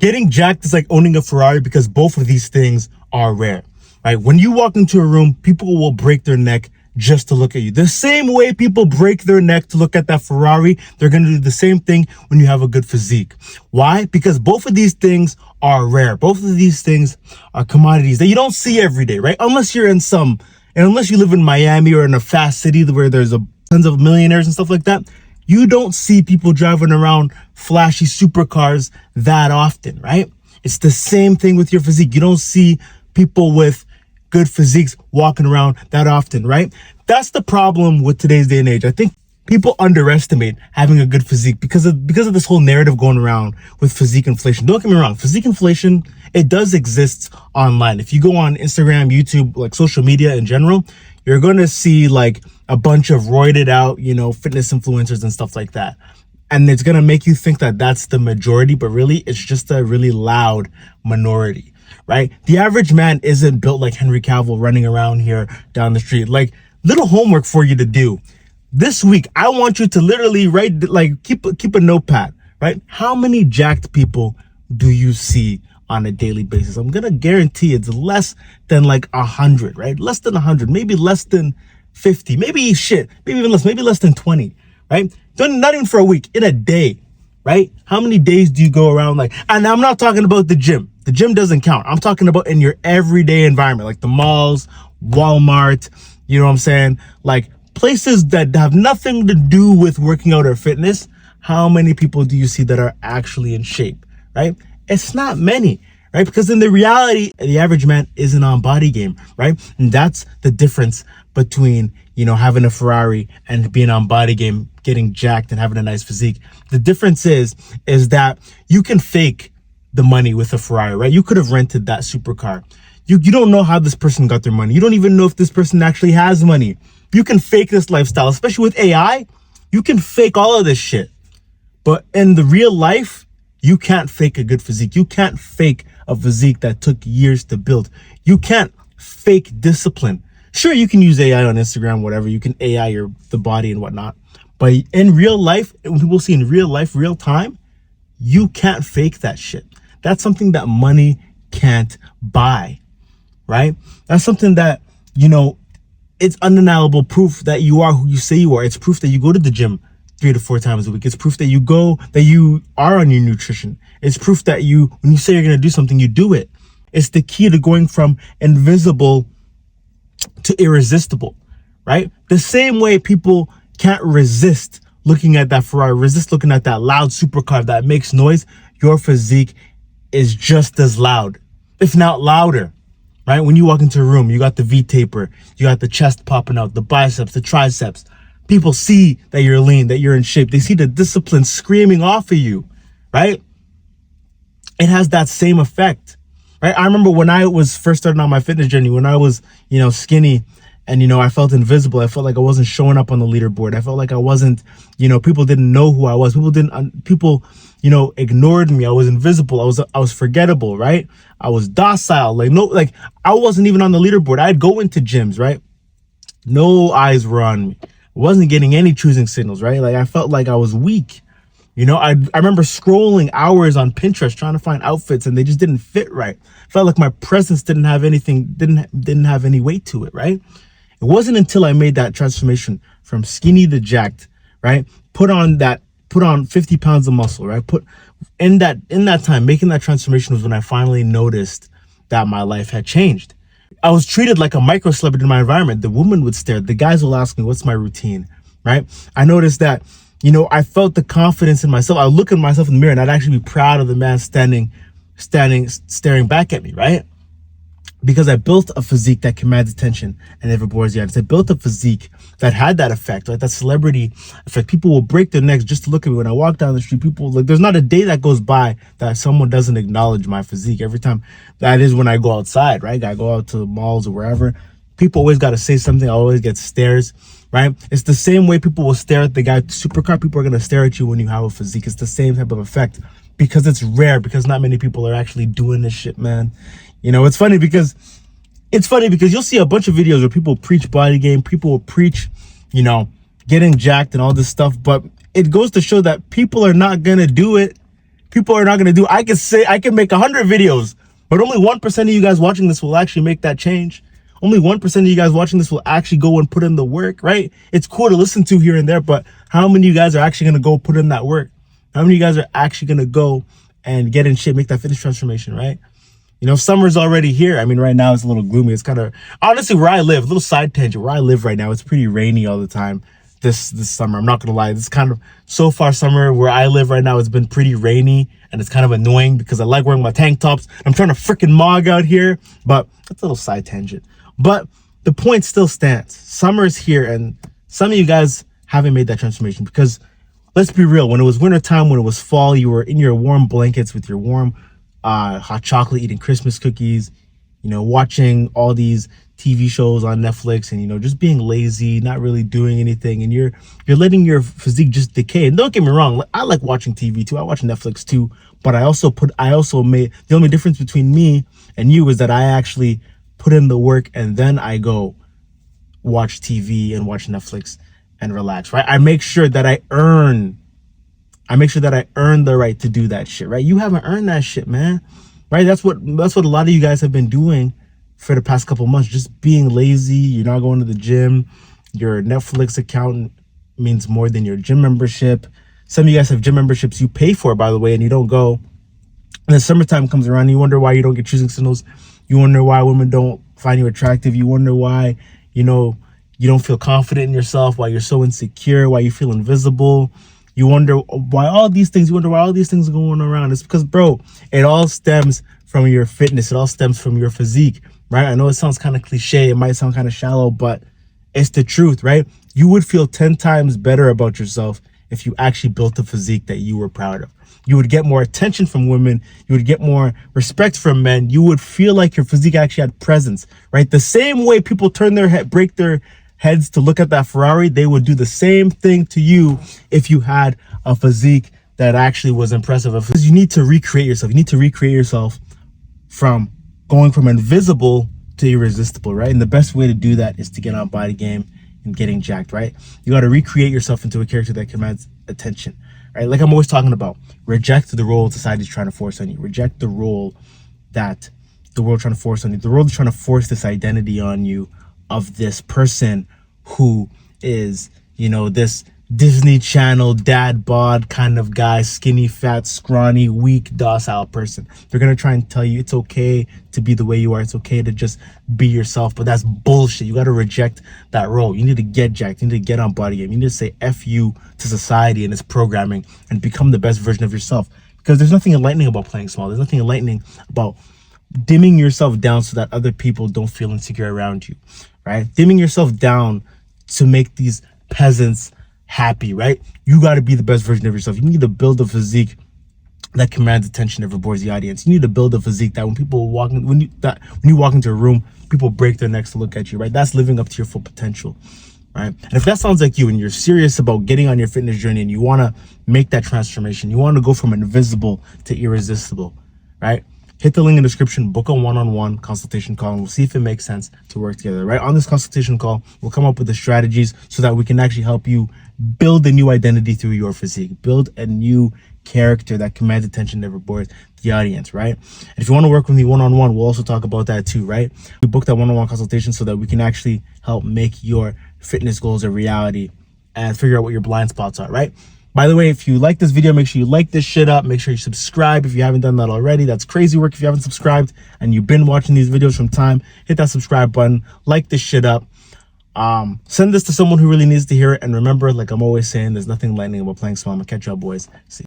Getting jacked is like owning a Ferrari because both of these things are rare, right? When you walk into a room, people will break their neck just to look at you. The same way people break their neck to look at that Ferrari, they're going to do the same thing when you have a good physique. Why? Because both of these things are rare. Both of these things are commodities that you don't see every day, right? Unless you live in Miami or in a fast city where there's tons of millionaires and stuff like that. You don't see people driving around flashy supercars that often, right? It's the same thing with your physique. You don't see people with good physiques walking around that often, right? That's the problem with today's day and age. I think people underestimate having a good physique because of this whole narrative going around with physique inflation. Don't get me wrong, physique inflation, it does exist online. If you go on Instagram, YouTube, like social media in general, you're going to see like a bunch of roided out, fitness influencers and stuff like that. And it's going to make you think that that's the majority, but really it's just a really loud minority, right? The average man isn't built like Henry Cavill running around here down the street. Like, little homework for you to do. This week, I want you to literally keep a notepad, right? How many jacked people do you see on a daily basis? I'm going to guarantee it's less than like 100, right? Less than 100, maybe less than 50, maybe even less, maybe less than 20, right? Not even for a week, in a day, right? How many days do you go around and I'm not talking about the gym. The gym doesn't count. I'm talking about in your everyday environment, like the malls, Walmart, you know what I'm saying? Like places that have nothing to do with working out or fitness. How many people do you see that are actually in shape, right? It's not many, right? Because in the reality, the average man isn't on Bodygame, right? And that's the difference between, having a Ferrari and being on Bodygame, getting jacked and having a nice physique. The difference is that you can fake the money with a Ferrari, right? You could have rented that supercar. You don't know how this person got their money. You don't even know if this person actually has money. You can fake this lifestyle, especially with AI. You can fake all of this shit. But in the real life, you can't fake a good physique. You can't fake a physique that took years to build. You can't fake discipline. Sure, you can use AI on Instagram, whatever. You can AI the body and whatnot. But in real life, when people see in real life, real time, you can't fake that shit. That's something that money can't buy, right? That's something that, it's undeniable proof that you are who you say you are. It's proof that you go to the gym 3 to 4 times a week. It's proof that you are on your nutrition. It's proof that when you say you're going to do something, you do it. It's the key to going from invisible to irresistible, right? The same way people can't resist looking at that Ferrari, resist looking at that loud supercar that makes noise, your physique is just as loud, if not louder, right? When you walk into a room, you got the V-taper, you got the chest popping out, the biceps, the triceps. People see that you're lean, that you're in shape. They see the discipline screaming off of you, right? It has that same effect, right? I remember when I was first starting on my fitness journey, when I was, skinny and, I felt invisible. I felt like I wasn't showing up on the leaderboard. I felt like I wasn't, people didn't know who I was. People ignored me. I was invisible. I was forgettable, right? I was docile. I wasn't even on the leaderboard. I'd go into gyms, right? No eyes were on me. I wasn't getting any choosing signals, right? I felt like I was weak. I remember scrolling hours on Pinterest trying to find outfits and they just didn't fit right. I felt like my presence didn't have any weight to it, right? It wasn't until I made that transformation from skinny to jacked, right? Put on 50 pounds of muscle, right? In that time, making that transformation was when I finally noticed that my life had changed. I was treated like a micro celebrity in my environment. The women would stare. The guys will ask me, what's my routine, right? I noticed that, I felt the confidence in myself. I would look at myself in the mirror and I'd actually be proud of the man staring back at me, right? Because I built a physique that commands attention and never bores the audience. I built a physique that had that effect, right? That celebrity effect. People will break their necks just to look at me. When I walk down the street, there's not a day that goes by that someone doesn't acknowledge my physique. Every time, that is when I go outside, right? I go out to the malls or wherever. People always got to say something. I always get stares, right? It's the same way people will stare at the guy with the supercar. People are going to stare at you when you have a physique. It's the same type of effect because it's rare, because not many people are actually doing this shit, man. It's funny because you'll see a bunch of videos where people preach Bodygame, people will preach, getting jacked and all this stuff, but it goes to show that people are not going to do it people are not going to do. I can make 100 videos, but only 1% of you guys watching this will actually make that change. Only 1% of you guys watching this will actually go and put in the work, right? It's cool to listen to here and there, but how many of you guys are actually going to go put in that work? How many of you guys are actually going to go and get in shape, make that fitness transformation, right? You know, summer's already here. I mean, right now it's a little gloomy. It's kind of, honestly, where I live, a little side tangent, where I live right now, it's pretty rainy all the time this summer. I'm not going to lie. This kind of, so far summer where I live right now, it's been pretty rainy, and it's kind of annoying because I like wearing my tank tops. I'm trying to freaking mog out here, but that's a little side tangent. But the point still stands. Summer is here, and some of you guys haven't made that transformation because, let's be real, when it was winter time, when it was fall, you were in your warm blankets with your warm hot chocolate, eating Christmas cookies, you know, watching all these TV shows on Netflix, and, you know, just being lazy, not really doing anything, and you're letting your physique just decay. And don't get me wrong, I like watching TV too. I watch Netflix too, but I also made, the only difference between me and you is that I actually put in the work, and then I go watch TV and watch Netflix and relax, right? I make sure that I earn the right to do that shit, right? You haven't earned that shit, man, right? That's what a lot of you guys have been doing for the past couple months, just being lazy. You're not going to the gym. Your Netflix account means more than your gym membership. Some of you guys have gym memberships you pay for, by the way, and you don't go. And then summertime comes around, and you wonder why you don't get choosing signals. You wonder why women don't find you attractive. You wonder why, you know, you don't feel confident in yourself, why you're so insecure, why you feel invisible. You wonder why all these things are going around. It's because, bro, it all stems from your fitness. It all stems from your physique, right? I know it sounds kind of cliche. It might sound kind of shallow, but it's the truth, right? You would feel 10 times better about yourself if you actually built a physique that you were proud of. You would get more attention from women. You would get more respect from men. You would feel like your physique actually had presence, right? The same way people break their heads to look at that Ferrari, they would do the same thing to you if you had a physique that actually was impressive. Because you need to recreate yourself. You need to recreate yourself from going from invisible to irresistible, right? And the best way to do that is to get on Bodygame and getting jacked, right? You got to recreate yourself into a character that commands attention, right? Like I'm always talking about, reject the role society's trying to force on you. Reject the role that the world trying to force on you. The world is trying to force this identity on you of this person who is, you know, this Disney Channel dad bod kind of guy, skinny, fat, scrawny, weak, docile person. They're going to try and tell you it's okay to be the way you are. It's okay to just be yourself, but that's bullshit. You got to reject that role. You need to get jacked. You need to get on Bodygame. You need to say F you to society and its programming and become the best version of yourself, because there's nothing enlightening about playing small. There's nothing enlightening about dimming yourself down so that other people don't feel insecure around you, right? Dimming yourself down to make these peasants happy, right? You got to be the best version of yourself. You need to build a physique that commands attention, never bores the audience. You need to build a physique that when you walk into a room, people break their necks to look at you, right? That's living up to your full potential, right? And if that sounds like you and you're serious about getting on your fitness journey and you want to make that transformation, you want to go from invisible to irresistible, right? Hit the link in the description, book a one-on-one consultation call, and we'll see if it makes sense to work together, right? On this consultation call, we'll come up with the strategies so that we can actually help you build a new identity through your physique, build a new character that commands attention, never bores the audience, right? And if you want to work with me one-on-one, we'll also talk about that too, right? We book that one-on-one consultation so that we can actually help make your fitness goals a reality and figure out what your blind spots are, right? By the way, if you like this video, make sure you like this shit up. Make sure you subscribe if you haven't done that already. That's crazy work. If you haven't subscribed and you've been watching these videos from time, hit that subscribe button, like this shit up. Send this to someone who really needs to hear it. And remember, like I'm always saying, there's nothing lightning about playing small. I'm gonna catch y'all boys. See you.